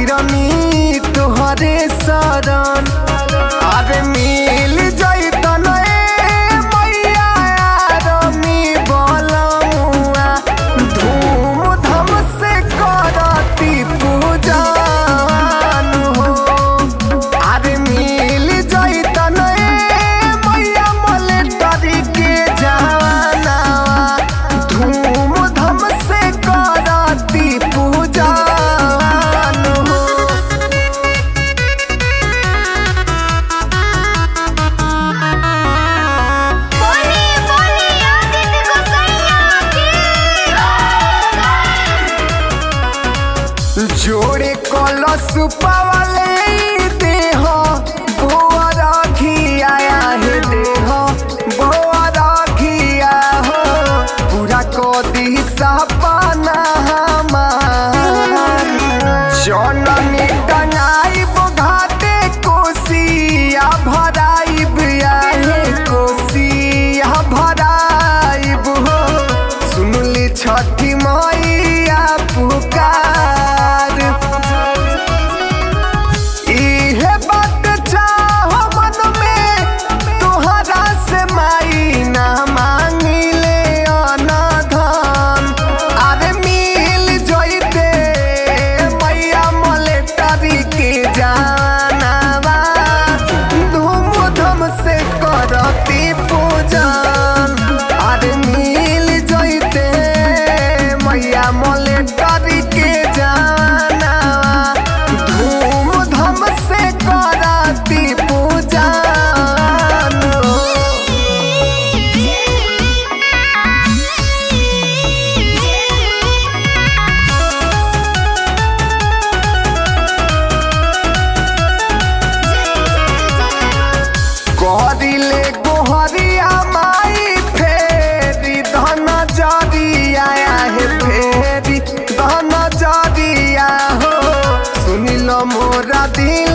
Rummy तुहरे शरण अरे मिल जैतन मैया रमी बलमुआ धूमधाम से करती पूजन हो अरे मिल जैतन मैया मलेटरी के जवाना धूमधाम से करती पूजन हो। जोड़े कलश पावले देह भोर घिया हे देह भोर घिया हो पूरा कदी सपना हमार जननी टंगाइब घाटे कोसिया भराइब हे कोसिया भराइब हो सुनली छठी मैया पुकार इहे बात चाह मन में तोहरा से माई ना मांगिले अनधन अरे मिल जइते मैया मलेटरी के जानवा धूमधाम से करती पूजन अरे मिल जइते मैया मलेटरी के जानवा धूमधाम से करती पूजन करिले गोहरिया माई फेरी धन जरिया हे फेरी धन जरिया हो सुनिल मोरा दिल